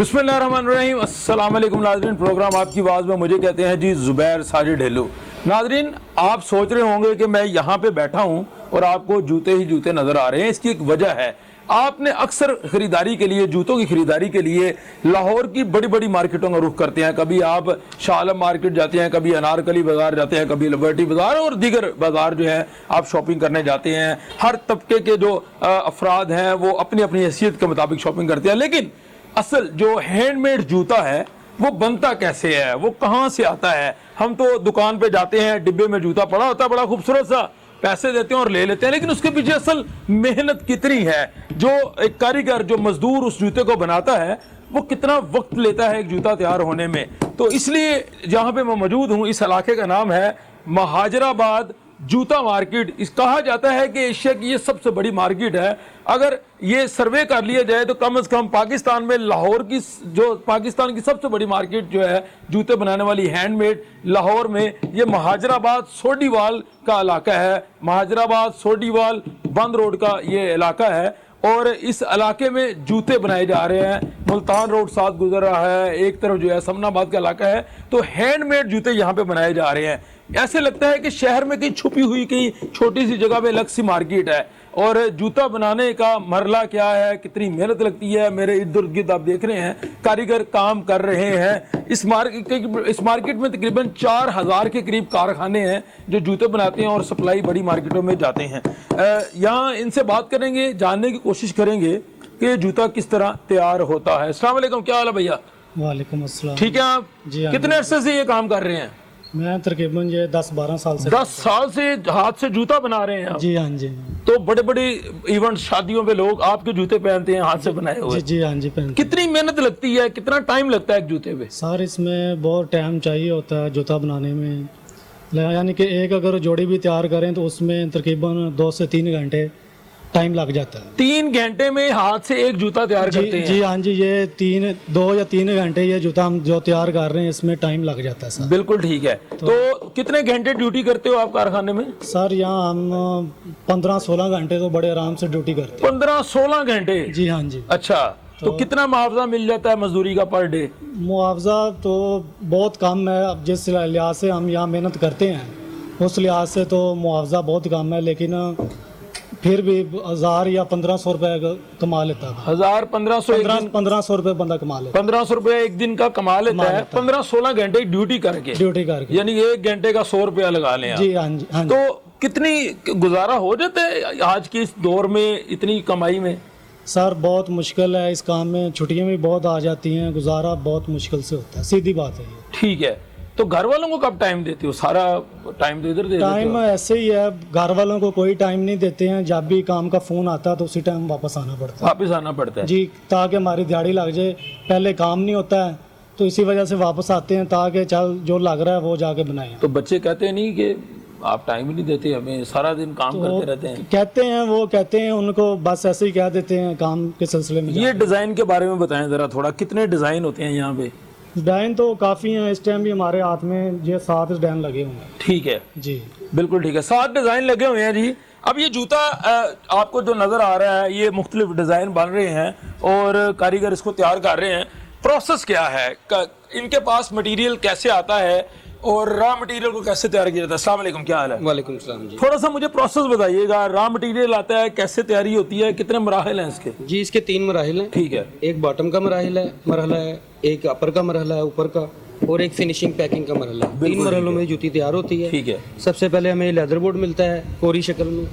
बिस्मिल्लाहिर्रहमानिर्रहीम। अस्सलाम वालेकुम नाज़रीन, प्रोग्राम आपकी आवाज़ में मुझे कहते हैं जी ज़ुबैर साजिद ढेलू। नाज़रीन, आप सोच रहे होंगे कि मैं यहाँ पे बैठा हूँ और आपको जूते ही जूते नज़र आ रहे हैं। इसकी एक वजह है, आपने अक्सर ख़रीदारी के लिए, जूतों की ख़रीदारी के लिए लाहौर की बड़ी बड़ी मार्केटों का रुख करते हैं। कभी आप शालम मार्केट जाते हैं, कभी अनारकली बाज़ार जाते हैं, कभी लिबर्टी बाज़ार और दीगर बाज़ार जो है आप शॉपिंग करने जाते हैं। हर तबके के जो अफराद हैं वो अपनी अपनी हैसियत के मुताबिक शॉपिंग करते हैं। लेकिन असल जो हैंडमेड जूता है वो बनता कैसे है, वो कहाँ से आता है? हम तो दुकान पे जाते हैं, डिब्बे में जूता पड़ा होता है, बड़ा खूबसूरत सा, पैसे देते हैं और ले लेते हैं। लेकिन उसके पीछे असल मेहनत कितनी है, जो एक कारीगर, जो मजदूर उस जूते को बनाता है, वो कितना वक्त लेता है एक जूता तैयार होने में। तो इसलिए जहाँ पे मैं मौजूद हूँ, इस इलाके का नाम है महाजराबाद जूता मार्केट। इस कहा जाता है कि एशिया की ये सबसे बड़ी मार्केट है। अगर ये सर्वे कर लिया जाए तो कम से कम पाकिस्तान में लाहौर की, जो पाकिस्तान की सबसे बड़ी मार्केट जो है जूते बनाने वाली हैंडमेड, लाहौर में ये महाजराबाद सोडीवाल का इलाका है। महाजराबाद सोडीवाल बंद रोड का ये इलाका है और इस इलाके में जूते बनाए जा रहे हैं। मुल्तान रोड साथ गुजर रहा है, एक तरफ जो है समनाबाद का इलाका है, तो हैंडमेड जूते यहाँ पे बनाए जा रहे हैं। ऐसे लगता है कि शहर में कहीं छुपी हुई कहीं छोटी सी जगह पे अलग सी मार्केट है। और जूता बनाने का मरला क्या है, कितनी मेहनत लगती है, मेरे इर्द गिर्द आप देख रहे हैं कारीगर काम कर रहे हैं। इस मार्केट में तकरीबन 4000 के करीब कारखाने हैं जो जूते बनाते हैं और सप्लाई बड़ी मार्केटों में जाते हैं। यहाँ इनसे बात करेंगे, जानने की कोशिश करेंगे कि जूता किस तरह तैयार होता है। अस्सलाम वालेकुम, क्या हाल है भैया? वालेकुम अस्सलाम। ठीक है आप? जी हाँ। कितने अरसे से ये काम कर रहे हैं? मैं तकरीबन ये 10-12 साल से 10 साल से हाथ से जूता बना रहे हैं आप? जी हाँ जी। तो बड़े बड़े इवेंट, शादियों पे लोग आपके जूते पहनते हैं हाथ से बनाए हुए। जी जी हाँ जी पहनते। कितनी मेहनत लगती है, कितना टाइम लगता है एक जूते पे? सर इसमें बहुत टाइम चाहिए होता है जूता बनाने में। यानी कि एक अगर जोड़ी भी तैयार करें तो उसमें तकरीबन 2 से 3 घंटे टाइम लग जाता है। 3 घंटे में हाथ से एक जूता तैयार करते हैं? जी हाँ जी, ये 2 या 3 घंटे ये जूता हम जो तैयार कर रहे हैं इसमें टाइम लग जाता है सर। बिल्कुल ठीक है। तो कितने घंटे ड्यूटी करते हो आप कारखाने में? सर यहाँ हम 15-16 घंटे तो बड़े आराम से ड्यूटी करते हैं। 15-16 घंटे? जी हाँ जी। अच्छा, तो कितना मुआवजा मिल जाता है मजदूरी का पर डे? मुआवजा तो बहुत कम है। अब जिस लिहाज से हम यहाँ मेहनत करते हैं उस लिहाज से तो मुआवजा बहुत कम है, लेकिन फिर भी 1000 या 1500 रुपए कमा लेता है। 1500 रुपए बंदा कमा लेता है। 1500 रुपए एक दिन का कमा लेता है 15-16 घंटे ड्यूटी करके, यानी 1 घंटे का 100 रुपया लगा लें। जी हाँ जी हाँ जी। तो कितनी गुजारा हो जाता है आज के इस दौर में इतनी कमाई में? सर बहुत मुश्किल है इस काम में, छुट्टियां भी बहुत आ जाती हैं, गुजारा बहुत मुश्किल से होता है, सीधी बात है ये। ठीक है, तो घर वालों को कब टाइम देते हो? सारा टाइम तो इधर दे देते हो? टाइम ऐसे ही है, घर वालों को कोई टाइम नहीं देते हैं। जब भी काम का फोन आता है तो उसी टाइम वापस आना पड़ता है जी, ताकि हमारी दिहाड़ी लग जाए। पहले काम नहीं होता है तो इसी वजह से वापस आते हैं ताकि चल जो लग रहा है वो जाके बनाए। तो बच्चे कहते नहीं कि आप टाइम ही नहीं देते हमें, सारा दिन काम तो करते रहते हैं? कहते हैं उनको बस ऐसे ही कह देते हैं काम के सिलसिले में। ये डिजाइन के बारे में बताएं जरा थोड़ा, कितने डिजाइन होते हैं यहाँ पे? डिजाइन तो काफ़ी हैं, इस टाइम भी हमारे हाथ में ये 7 डिजाइन लगे हुए हैं। ठीक है जी, बिल्कुल ठीक है, 7 डिजाइन लगे हुए हैं जी। अब ये जूता आपको जो नजर आ रहा है, ये मुख्तलिफ डिजाइन बन रहे हैं और कारीगर इसको तैयार कर रहे हैं। प्रोसेस क्या है, इनके पास मटेरियल कैसे आता है और रॉ मटेरियल को कैसे तैयार किया जाता है? अस्सलाम वालेकुम, क्या हाल है? वालेकुम सलाम जी। थोड़ा सा मुझे प्रोसेस बताइएगा, रॉ मटेरियल आता है, कैसे तैयारी होती है, कितने मराहिल हैं इसके? जी इसके 3 मराहिल हैं। ठीक है। एक बॉटम का मरहला है, एक अपर का मरहला है ऊपर का, और एक फिनिशिंग पैकिंग का मरहला है। 3 मरहलों में जूती तैयार होती है। ठीक है। सबसे पहले हमें लेदर बोर्ड मिलता है कोरी शक्ल में,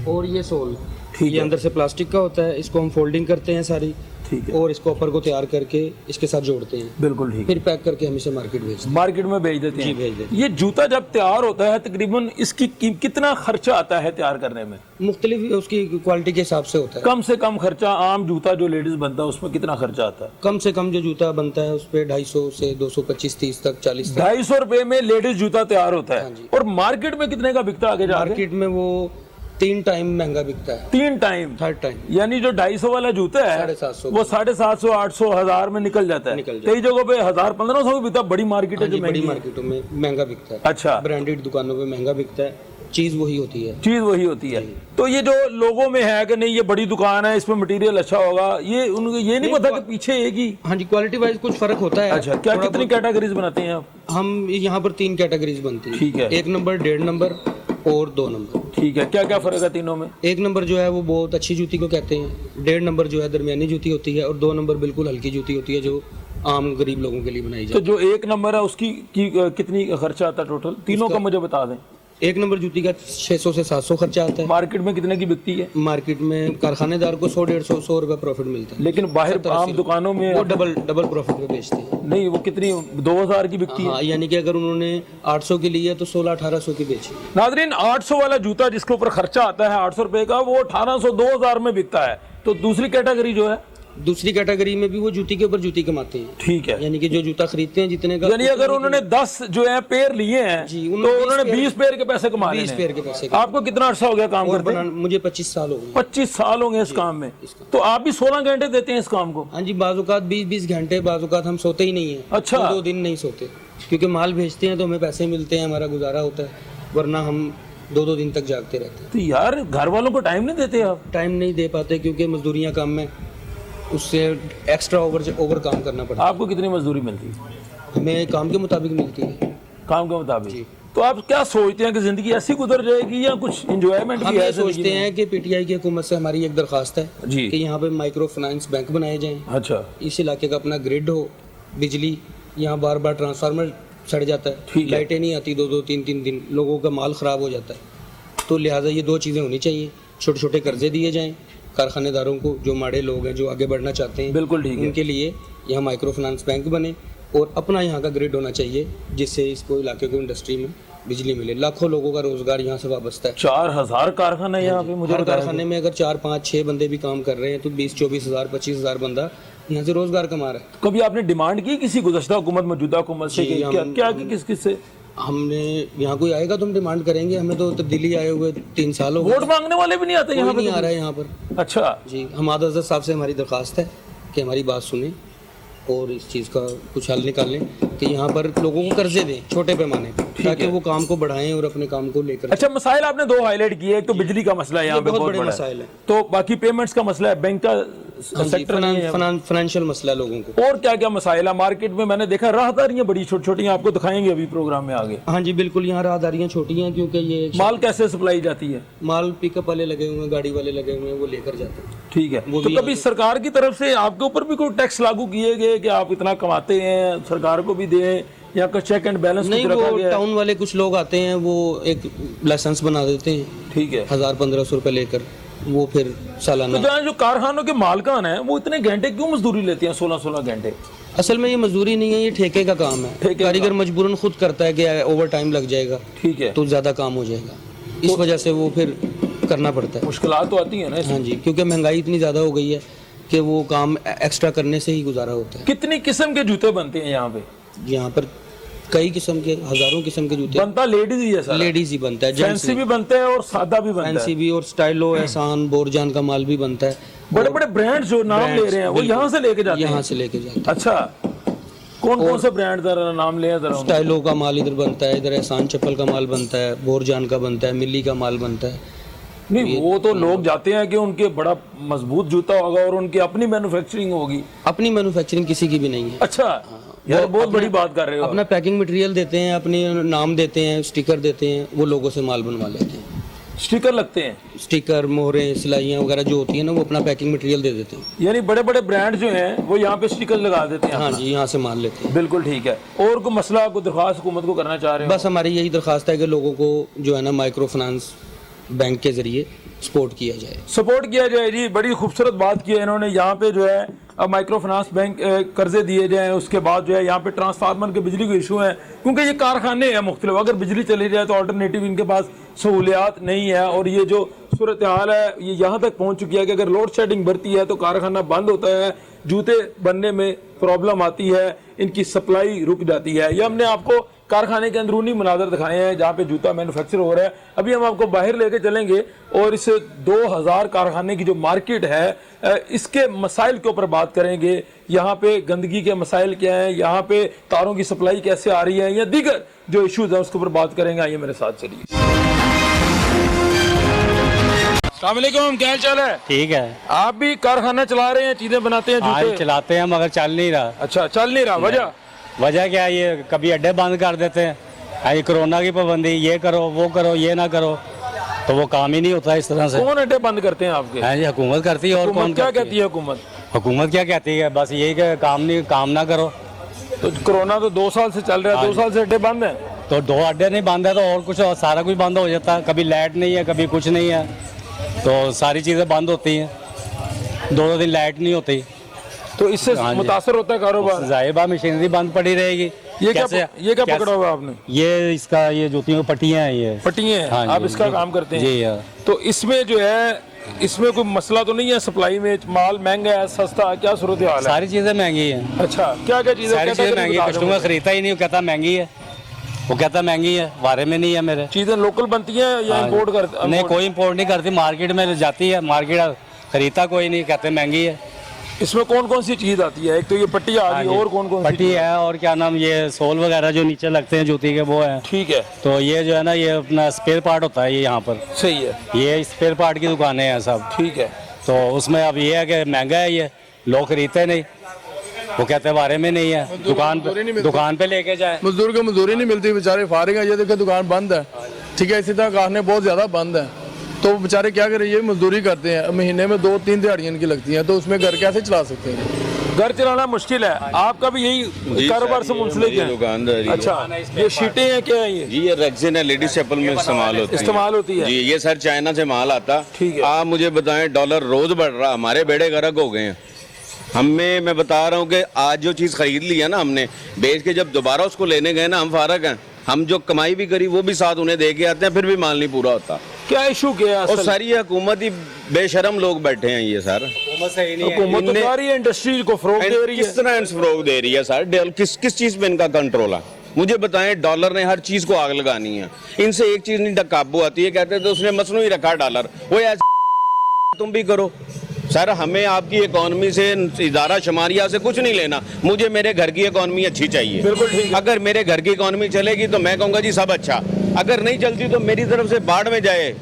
और ये सोल, ये अंदर से प्लास्टिक का होता है। इसको हम फोल्डिंग करते हैं सारी, ठीक है, और इसको अपर को तैयार करके इसके साथ जोड़ते हैं। बिल्कुल ठीक। फिर पैक करके हम इसे मार्केट भेजते हैं। मार्केट में भेज देते हैं? जी भेज देते हैं। ये जूता जब तैयार होता है तकरीबन इसकी कितना खर्चा आता है तैयार करने में? मुख्तलिफ उसकी क्वालिटी के हिसाब से होता है। कम से कम खर्चा, आम जूता जो लेडीज बनता है उसमें कितना खर्चा आता है? कम से कम जो जूता बनता है उस पर 250 से 225-30 तक 40 तक। 250 रुपए में लेडीज जूता तैयार होता है। हाँ जी। और मार्केट में कितने का बिकता है आगे जाके? मार्केट में वो 3 टाइम महंगा बिकता है। 3 टाइम? 3rd time. यानी जो 250 वाला जूता है 750 वो 750, 800, 1000 में निकल जाता है। कई जगहों पे 1000-1500 भी बिकता है। बड़ी मार्केट है जो बड़ी मार्केटों में महंगा बिकता है। अच्छा। ब्रांडेड दुकानों पे महंगा बिकता है। चीज़ वही होती है। चीज वही होती है। तो ये जो लोगों में है कि नहीं ये बड़ी दुकान है, इसमें मटेरियल अच्छा होगा, ये उनको ये नहीं पता कि पीछे एक ही। हाँ जी, क्वालिटी वाइज कुछ फर्क होता है। अच्छा, क्या कितनी कैटेगरीज बनाते हैं आप? हम यहाँ पर 3 कैटेगरीज बनती है। ठीक है। 1 नंबर, 1.5 नंबर और 2 नंबर। ठीक है, क्या क्या फर्क है तीनों में? 1 नंबर जो है वो बहुत अच्छी जूती को कहते हैं, 1.5 नंबर जो है दरमियानी जूती होती है और 2 नंबर बिल्कुल हल्की जूती होती है जो आम गरीब लोगों के लिए बनाई तो जाती जो 1 नंबर है उसकी कितनी खर्चा आता है टोटल? तीनों का मुझे बता दें। है। 1 नंबर जूती का 600 से 700 खर्चा आता है। मार्केट में कितने की बिकती है? मार्केट में कारखानेदार को 100-150 रुपये प्रॉफिट मिलता है, लेकिन बाहर आम दुकानों में वो डबल प्रॉफिट में बेचते हैं। नहीं, वो कितनी 2000 की बिकती है। हाँ, यानी कि अगर उन्होंने 800 की ली है तो 1600-1800 की बेची। नाजरीन, 800 वाला जूता जिसके ऊपर खर्चा आता है 800 रुपए का, वो 1800 2000 में बिकता है। तो दूसरी कैटेगरी जो है, दूसरी कैटेगरी में भी वो जूती के ऊपर जूती कमाते हैं। ठीक है, यानी कि जो जूता खरीदते हैं जितने का, यानी अगर उन्होंने 10 जो है पेयर लिए हैं जी, तो उन्होंने उन्होंने 20 पेयर के पैसे कमा लिए 20 पेयर के पैसे आपको कितना अर्सा हो गया काम और करते हैं? मुझे 25 साल हो गए। 25 साल होंगे इस काम में। तो आप भी 16 घंटे देते हैं इस काम को? हाँ जी, बाजुकात 20-20 घंटे, बाजुकात हम सोते ही नहीं है। अच्छा। 2 दिन नहीं सोते, क्योंकि माल भेजते हैं तो हमें पैसे मिलते हैं, हमारा गुजारा होता है, वरना हम 2-2 दिन तक जागते रहते हैं। तो यार घर वालों को टाइम नहीं देते आप? टाइम नहीं दे पाते क्योंकि मजदूरियाँ कम में, उससे एक्स्ट्रा ओवर काम करना पड़ता है। आपको कितनी मजदूरी मिलती है? हमें काम के मुताबिक मिलती है। काम के मुताबिक। तो आप क्या सोचते हैं कि जिंदगी ऐसी गुजर जाएगी या कुछ एंजॉयमेंट हम भी है ये जिंदगी सोचते में? हैं कि पीटीआई की हुकूमत से हमारी एक दरख्वास्त है जी। कि यहाँ पे माइक्रो फाइनेंस बैंक बनाए जाएं। अच्छा, इस इलाके का अपना ग्रिड हो, बिजली, यहाँ बार बार ट्रांसफार्मर सड़ जाता ठीक है, है। लाइटें नहीं आती 2-2 3-3 दिन, लोगों का माल ख़राब हो जाता है। तो लिहाजा ये 2 चीज़ें होनी चाहिए। छोटे छोटे कर्जे दिए जाएं कारखानेदारों को, जो माड़े लोग हैं जो आगे बढ़ना चाहते हैं, बिल्कुल ठीक है। उनके लिए यहाँ माइक्रो फाइनेंस बैंक बने और अपना यहाँ का ग्रिड होना चाहिए जिससे इसको इलाके को इंडस्ट्री में बिजली मिले। लाखों लोगों का रोजगार यहाँ से वाबस्ता है। 4000 कारखाना यहाँ पे मुझे हर बताया कारखाने में अगर 4-5-6 बंदे भी काम कर रहे हैं तो 20-24 हज़ार 25 हज़ार बंदा यहाँ से रोजगार कमा रहा है। कभी आपने डिमांड की किसी गुज़श्ता हुकूमत मौजूदा हुकूमत से कि क्या किस से? हमने यहाँ कोई आएगा तो हम डिमांड करेंगे, हमें तो तब्दीली आए हुए 3 साल हो गए, वोट मांगने वाले भी नहीं आते यहाँ कोई पे? नहीं आ रहा है यहाँ पर। अच्छा जी, हमाद अज़हर साहब से हमारी दरख्वास्त है कि हमारी बात सुने और इस चीज़ का कुछ हल निकालें कि यहाँ पर लोगों को कर्जे दें छोटे पैमाने पर, ताकि वो काम को बढ़ाएं और अपने काम को लेकर। अच्छा, मसाइल आपने 2 हाईलाइट किए, एक तो बिजली का मसला है यहाँ पे बहुत बहुत बड़े बड़ा मसाइल है। तो बाकी पेमेंट्स का मसला है, बैंक का सेक्टर नहीं है, फाइनेंशियल मसला है लोगों को। और क्या क्या मसाइल है मार्केट में? मैंने देखा राहदारियां बड़ी छोटी छोटी, आपको दिखाएंगे अभी प्रोग्राम में आगे। हाँ जी बिल्कुल, यहाँ राहदारियाँ छोटी हैं क्योंकि ये माल कैसे सप्लाई जाती है? माल पिकअप वाले लगे हुए हैं, गाड़ी वाले लगे हुए हैं, वो लेकर जाते हैं। ठीक है। तो कभी सरकार की तरफ से आपके ऊपर भी कोई टैक्स लागू किए गए कि आप इतना कमाते हैं, सरकार को भी दें, या का चेक एंड बैलेंस नहीं, रखा वो गया? टाउन वाले कुछ लोग आते हैं, वो एक लाइसेंस बना देते हैं, ठीक है, 1000-1500 रुपए लेकर, वो फिर तो सालाना। जहाँ जो कारखानों के मालकान हैं वो इतने घंटे क्यों मजदूरी लेते हैं, 16-16 घंटे? असल में ये मजदूरी नहीं है, ये ठेके का काम है। कारीगर मजबूरन खुद करता है कि ओवर टाइम लग जाएगा, ठीक है, तो ज़्यादा काम हो जाएगा, इस वजह से वो फिर करना पड़ता है। मुश्किलात तो आती है ना। हाँ जी, क्योंकि महंगाई इतनी ज़्यादा हो गई है कि वो काम एक्स्ट्रा करने से ही गुजारा होता है। कितनी किस्म के जूते बनते हैं यहाँ पे? यहाँ पर कई किस्म के, हजारों किस्म के जूते बनता लेडीज ही है सारा? लेडीज ही बनता है, जेंट्स फैंसी भी बनते हैं और सादा भी बनता है। फैंसी भी और स्टाइलो, एहसान, बोरजान का माल भी बनता है। बड़े बड़े ब्रांड जो नाम ले रहे हैं वो यहाँ से लेके जाते हैं? यहाँ से लेके जाते हैं। अच्छा, कौन कौन से ब्रांड जरा नाम ले जरा? स्टाइलो का माल इधर बनता है, इधर एहसान चप्पल का माल बनता है, बोरजान का बनता है, मिली का माल बनता है। नहीं, वो तो लोग जाते हैं कि उनके बड़ा मजबूत जूता होगा और उनकी अपनी मैन्युफैक्चरिंग होगी। अपनी मैन्युफैक्चरिंग किसी की भी नहीं है। अच्छा यार, बहुत बड़ी बात कर रहे हो। अपना पैकिंग मटेरियल देते हैं, अपने नाम देते हैं, स्टिकर देते हैं, वो लोगों से माल बनवा लेते हैं। स्टिकर लगते हैं? स्टिकर, मोहरें, सिलाइयाँ वगैरह जो होती हैं ना, वो अपना पैकिंग मटेरियल दे देते हैं। यानी बड़े बड़े ब्रांड जो हैं वो यहाँ पे स्टिकर लगा देते हैं? हाँ जी, यहाँ से माल लेते हैं। बिल्कुल ठीक है। और कोई मसला, कोई दरख्वास्त हुकूमत को करना चाह रहे हो? बस हमारी यही दरख्वास्त है कि लोगों को जो है ना माइक्रो फाइनेंस बैंक के जरिए सपोर्ट किया जाए। सपोर्ट किया जाए जी, बड़ी खूबसूरत बात की है इन्होंने। यहाँ पे जो है अब माइक्रो फाइनेंस बैंक कर्जे दिए जाएँ, उसके बाद जो है यहाँ पे ट्रांसफार्मर के बिजली के इशू हैं, क्योंकि ये कारखाने हैं मुख्तलिफ, अगर बिजली चली जाए तो अल्टरनेटिव इनके पास सहूलियात नहीं है। और ये जो सूरत हाल है ये यहाँ तक पहुँच चुकी है कि अगर लोड शेडिंग बढ़ती है तो कारखाना बंद होता है, जूते बनने में प्रॉब्लम आती है, इनकी सप्लाई रुक जाती है। ये हमने आपको कारखाने के अंदरूनी मनाजर दिखाए हैं जहाँ पे जूता मैन्युफैक्चर हो रहा है। अभी हम आपको बाहर लेके चलेंगे और इस 2000 कारखाने की जो मार्केट है इसके मसाइल के ऊपर बात करेंगे। यहाँ पे गंदगी के मसाइल क्या हैं, यहाँ पे तारों की सप्लाई कैसे आ रही है, या दीगर जो इश्यूज हैं उसके ऊपर बात करेंगे। आइए मेरे साथ चलिए। अस्सलाम वालेकुम, क्या हाल चाल है? ठीक है। आप भी कारखाना चला रहे हैं, चीजें बनाते हैं, आज जूते? चलाते हैं मगर चल नहीं रहा। अच्छा, चल नहीं रहा, वजह? वजह क्या है, ये कभी अड्डे बंद कर देते हैं, ये कोरोना की पाबंदी, ये करो वो करो ये ना करो, तो वो काम ही नहीं होता इस तरह से। कौन अड्डे बंद करते हैं आपके? है जी, हुकूमत करती है। और कौन हुकूमत क्या करती कहती है? हुकूमत हुकूमत क्या कहती है, बस यही कि काम ना करो। तो कोरोना तो 2 साल से चल रहा है, 2 साल से अड्डे बंद हैं। तो 2 अड्डे नहीं बंद है तो और कुछ और सारा कुछ बंद हो जाता है। कभी लाइट नहीं है, कभी कुछ नहीं है, तो सारी चीज़ें बंद होती हैं। 2 दिन लाइट नहीं होती तो इससे हाँ जी। मुतासर होता है कारोबार। जाहिबा मशीनरी बंद पड़ी रहेगी। ये क्या पकड़ा हुआ है आपने? ये इसका ये जूतियों की पट्टियाँ हैं, ये पट्टियाँ हैं। हाँ आप जी, इसका जी। काम करते हैं? जी हाँ। तो इसमें जो है, इसमें कोई मसला तो नहीं है सप्लाई में? माल महंगा है, सस्ता है, क्या सूरत हाल है? सारी चीज़ें महंगी हैं। अच्छा, क्या क्या चीजें? सारी चीज़ें महंगी, कस्टमर खरीदता ही नहीं, वो कहता महंगी है, वो कहता महंगी है, बारे में नहीं है मेरे। चीजें लोकल बनती हैं या हाँ इंपोर्ट जी। करते? नहीं, कोई इम्पोर्ट नहीं करती, मार्केट में जाती है, मार्केट खरीदता कोई नहीं, कहते महंगी है। इसमें कौन कौन सी चीज आती है? एक तो ये पट्टी आ हाँ गई, जी। और कौन कौन सी पट्टी चीज़? है, और क्या नाम, ये सोल वगैरह जो नीचे लगते हैं जूती के वो है। ठीक है, तो ये जो है ना, ये अपना स्पेयर पार्ट होता है, ये यहाँ पर सही है, ये स्पेयर पार्ट की दुकानें हैं सब। ठीक है। तो उसमें अब ये है कि महंगा है, ये लोग खरीदते नहीं, वो कहते बारे में नहीं है, दुकान पे लेके जाए। मजदूर को मजदूरी नहीं मिलती, बेचारे फारिग हैं। ये देखो दुकान बंद है, ठीक है, इसी तरह कारखाने बहुत ज़्यादा बंद हैं, तो बेचारे क्या करें, ये मजदूरी करते हैं, महीने में 2-3 दिहाड़ियाँ इनकी लगती हैं, तो उसमें घर कैसे चला सकते हैं? घर चलाना मुश्किल है। आपका भी यही कारोबार से मुंसलिक है? दुकानदारी। अच्छा, ये शीटें हैं, क्या है ये? जी ये रेक्सिन है, लेडीज चप्पल में इस्तेमाल होती है है। जी। ये सर चाइना से माल आता। ठीक है। आप मुझे बताएं, डॉलर रोज बढ़ रहा, हमारे बेड़े गर्क हो गए हैं। हमें, मैं बता रहा हूँ कि आज जो चीज़ खरीद ली है ना हमने, बेच के जब दोबारा उसको लेने गए ना, हम फारग हैं। हम जो कमाई भी करी वो भी साथ उन्हें दे के आते हैं, फिर भी माल नहीं पूरा होता। क्या इशू क्या है? और सारी हुकूमत ही बेशरम लोग बैठे हैं ये सर। हुकूमत तो सारी इंडस्ट्री को फरोग दे रही है। किस तरह फरोग दे रही है सर? किस चीज पे इनका कंट्रोल है? मुझे बताएं, डॉलर ने हर चीज को आग लगानी है, इनसे एक चीज नहीं काबू आती है। कहते तो उसने मसनूई रखा डॉलर, वो ऐसे तुम भी करो सर। हमें आपकी इकोनॉमी से, इदारा शुमारिया से कुछ नहीं लेना, मुझे मेरे घर की इकोनॉमी अच्छी चाहिए। बिल्कुल ठीक है। अगर मेरे घर की इकोनॉमी चलेगी तो मैं कहूँगा जी सब अच्छा, अगर नहीं चलती तो मेरी तरफ से बाढ़ में जाए,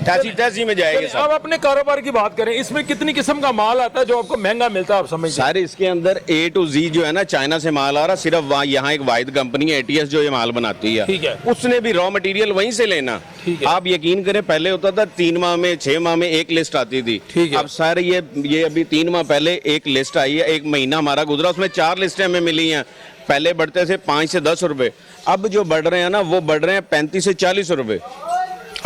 तैसी में जाएगी अब अपने कारोबार की बात करें, इसमें कितनी किस्म का माल आता है जो आपको महंगा मिलता है, आप समझ? सारे इसके अंदर A to Z जो है ना, चाइना से माल आ रहा। सिर्फ वहाँ यहाँ एक वाहिद कंपनी है ATS जो ये माल बनाती है, ठीक है। उसने भी रॉ मटेरियल वहीं से लेना। ठीक है। आप यकीन करें, पहले होता था 3 माह में 6 माह में एक लिस्ट आती थी। ठीक है। अब सारे ये अभी 3 माह पहले एक लिस्ट आई है, 1 महीना हमारा गुजरा, उसमें 4 लिस्टें हमें मिली हैं। पहले बढ़ते थे 5 से 10 रुपए, अब जो बढ़ रहे हैं ना वो बढ़ रहे हैं 35 से 40 रुपए।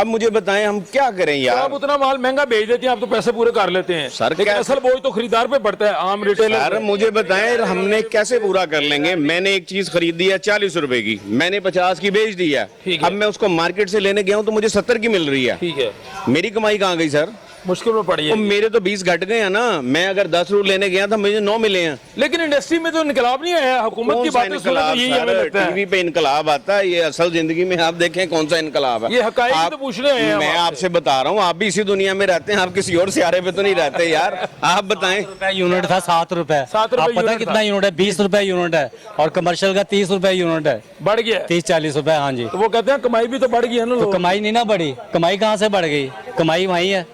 अब मुझे बताएं हम क्या करें यार? आप उतना माल महंगा बेच देते हैं, आप तो पैसे पूरे कर लेते हैं सर, लेकिन क्या- असल बोझ तो खरीदार पे पड़ता है, आम रिटेलर यार मुझे बताएं, हमने कैसे पूरा कर लेंगे? मैंने एक चीज खरीदी है 40 रुपए की, मैंने 50 की बेच दी है। ठीक है। अब मैं उसको मार्केट से लेने गया हूँ तो मुझे 70 की मिल रही है। ठीक है, मेरी कमाई कहाँ गई सर? मुश्किल में पड़ी तो है। मेरे तो 20 घट गए हैं ना। मैं अगर 10 रूल लेने गया था, मुझे 9 मिले हैं। लेकिन इंडस्ट्री में तो इनकलाब नहीं आया, हुकूमत की बातें सुने तो यही हमें लगता है। टीवी पे इनकलाब आता है, ये असल जिंदगी में आप देखें कौन सा इनकलाब है। ये हकायक आप- तो पूछ रहे हैं। मैं आपसे बता रहा हूँ, आप भी इसी दुनिया में रहते हैं, आप किसी और सियारे पे तो नहीं रहते यार। आप बताएं। रुपए यूनिट था, 7 रुपए। 7 रुपए आप पता यूनिट कितना था। यूनिट है? 20 रुपए यूनिट है, और कमर्शियल का 30 रुपए यूनिट है। बढ़ गया है। 30-40 रुपए। हाँ जी। तो वो कहते हैं कमाई भी तो बढ़ गई है ना। तो लोग कमाई नहीं ना बढ़ी, कमाई कहाँ से बढ़ गई? कमाई वही है,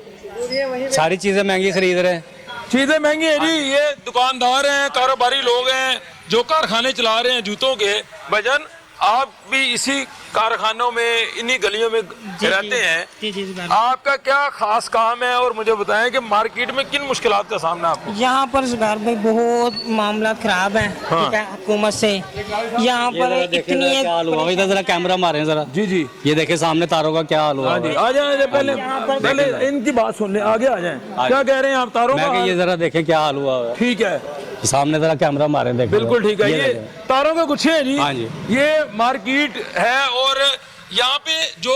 सारी चीजें महंगी खरीद रहे हैं। चीजें महंगी है जी। ये दुकानदार हैं, कारोबारी लोग हैं जो कारखाने चला रहे हैं जूतों के। भजन, आप भी इसी कारखानों में, इन्हीं गलियों में रहते हैं, आपका क्या खास काम है? और मुझे बताएं कि मार्केट में किन मुश्किलात का सामना आपको? यहाँ पर जुबैर भाई बहुत मामला खराब है। ठीक है, हुकूमत से यहाँ पर इतनी एक क्या हाल हुआ? इधर जरा कैमरा मारे जरा। जी जी, ये देखे सामने तारों का क्या हाल हुआ। हाँ जी, आ जाए पहले इनकी बात सुन ले, आगे आ जाएं। क्या कह रहे हैं आप? तारों मैं का कि ये जरा देखे क्या हाल हुआ है। ठीक है, सामने जरा कैमरा मारे, देखे। बिल्कुल ठीक है। ये तारों के गुच्छे हैं जी। हाँ जी। ये मार्केट है, और यहाँ पे जो